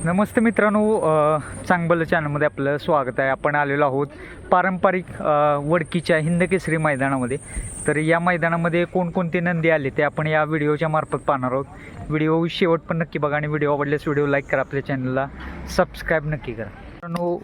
नमस्ते मित्रांनो, चांगलं चॅनलमध्ये आपलं स्वागत आहे. आपण आलेलो आहोत पारंपरिक वडकीच्या हिंदकेसरी मैदानामध्ये. तर या मैदानामध्ये कोणकोणते नंदी आले ते आपण या व्हिडिओच्या मार्फत पाहणार आहोत. व्हिडिओ शेवट पण नक्की बघा आणि व्हिडिओ आवडल्यास व्हिडिओ लाईक करा, आपल्या चॅनलला सबस्क्राईब नक्की करा. मित्रांनो,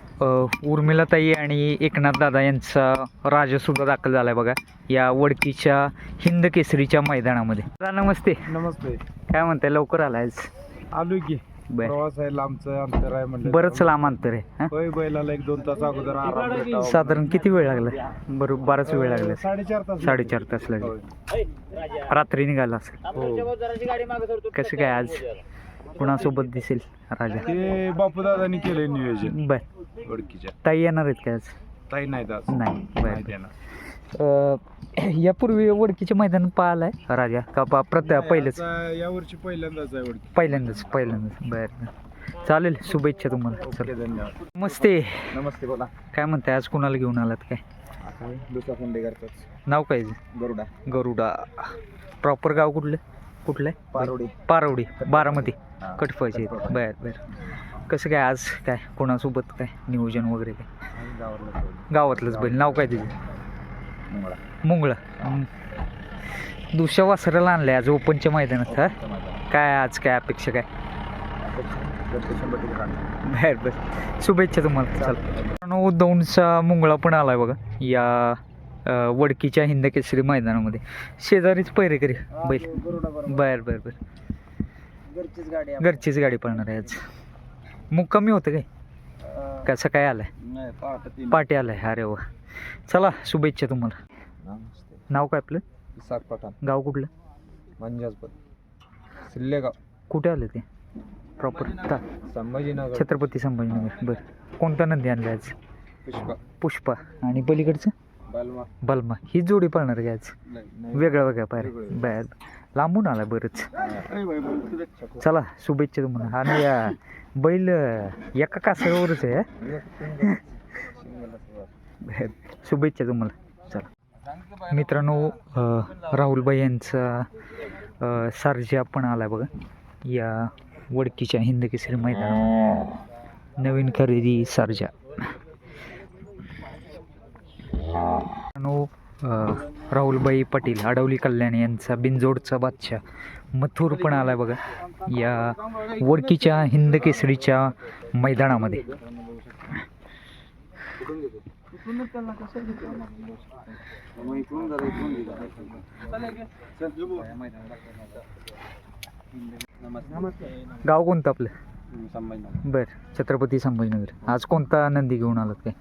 उर्मिलाताई आणि एकनाथ दादा यांचा राजासुद्धा दाखल झाला आहे बघा या वडकीच्या हिंदकेसरीच्या मैदानामध्ये. नमस्ते. नमस्ते. काय म्हणताय, लवकर आलायच? आलो की. बर, प्रवास आहे, लांबचं अंतर आहे म्हणजे बरंच लांब अंतर आहे. हा? बैलाला 1-2 तास अगोदर आराम भेटावा. साधारण किती वेळ लागला? बरोबर बराच वेळ लागला. 4.5 तास. 4.5 तास लागले. रात्री निघाला असेल. हो. कसं काय आज कुणासोबत दिसेल राजा? ते बापू दादांनी केलंय नियोजन बर. वडकीच्या. ताई येणार आहेत काय आज? ताई नाही दादा. नाही. नाही बर. देणार. यापूर्वी वडकीच्या मैदानात पाहिलाय राजा का पहिलेच? यावर्षी पहिल्यांदाच आहे वडकी. पहिल्यांदाच. बर. चालेल, शुभेच्छा तुम्हाला. ओके, चला. धन्यवाद. नमस्ते. नमस्ते. बोला. काय म्हणताय, आज कुणाला घेऊन आलात काय? दुसरा खंडेकरचाच. नाव काय? गरुडा. गरुडा. प्रॉपर गाव कुठलं आहे? पारवडी बारामती कटफळचे. बर. कसं काय आज, काय कोणासोबत, काय नियोजन वगैरे काय? गावातलंच बैल. नाव काय तुझं? मुंगळा. दुसऱ्या वासराला आणलंय आज ओपनच्या मैदानात. हा, काय आज काय अपेक्षा काय? बर. शुभेच्छा तुम्हाला. चला. दौंडचा मुंगळा पण आलाय बघा या वडकीच्या हिंदकेसरी मैदानामध्ये. शेजारीच पैरेकरी बैल. बर. घरचीच गाडी पळणार आहे आज. मुक्कामी होतं काय? कसं काय आलाय? पाटी आलाय. अरे वा. चला, शुभेच्छा तुम्हाला. नाव काय आपलं? इसाक पठाण. गाव कुठलं? मंजाजपूर. सिल्लेगाव. कुठे आलं ते प्रॉपर? संभाजीनगर. छत्रपती संभाजीनगर. बरं. कोणता नंदी आणला आज? पुष्पा. आणि पलीकडचं? बलमा. ही जोडी पळणार आहे आज? वेगळं पाहिजे. बर. लांबून आला बरंच. चला, शुभेच्छा तुम्हाला. आणि या बैल एका कासऱ्यावरच आहे. शुभेच्छा तुम्हाला. चला मित्रांनो, राहुलबाई यांचा सारजा पण आला आहे बघा या वडकीच्या हिंदकेसरी मैदानात. नवीन खरेदी सारजा. राहुलबाई पाटील आडवली कल्याण यांचा बिनजोडचा बादशाह मथुर पण आलाय बघा या वडकीच्या हिंदकेसरीच्या मैदानामध्ये. गाव कोणतं आपलं? बर. छत्रपती संभाजीनगर. आज कोणता नंदी घेऊन आलात काय?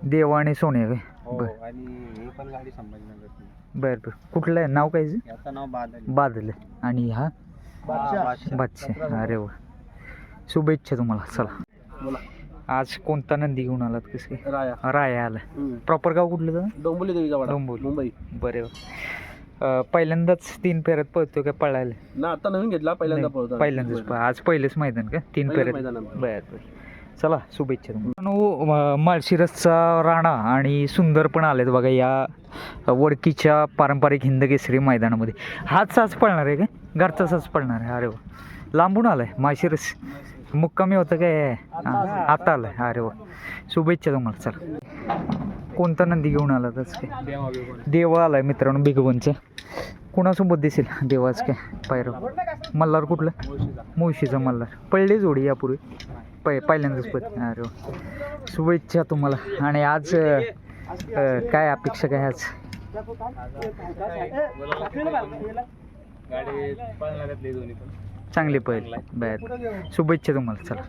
देवा आणि सोन्या काय? बर. कुठलं आहे नाव? काय बादल. आणि हा बादशाह. अरे वा. शुभेच्छा तुम्हाला. चला. आज कोणता नंदी घेऊन आलात? कसे? राया आला. प्रॉपर गाव कुठलं? डोंबिवली. मुंबई. बरे. पहिल्यांदाच 3 फेऱ्यात पळतो काय? पळायला ना, आता नवीन घेतला. पहिल्यांदाच. आज पहिलेच मैदान का? 3 फेऱ्यात. बर. चला, शुभेच्छा तुम्हाला. माळशिरसचा राणा आणि सुंदर पण आलेत बघा या वडकीच्या पारंपरिक हिंदकेसरी मैदानामध्ये. हाच आज पळणार आहे काय? घरचाच आज पळणार आहे. अरे वा. लांबून आलाय माळशिरस. मुक्कामी होतं काय? आता आलाय. अरे वा. शुभेच्छा तुम्हाला. चला. कोणता नंदी घेऊन आला आज काय? देवा आलाय मित्रांनो बिगवनचं. कुणासोबत दिसेल देवाच काय पायरव? मल्हार. कुठलं? मुळशीचा मल्हार. पडले जोडी यापूर्वी? पहिल्यांदाच अरे वा. शुभेच्छा तुम्हाला. आणि आज काय अपेक्षा काय आज? चांगली पहिली. बर. शुभेच्छा तुम्हाला. चला.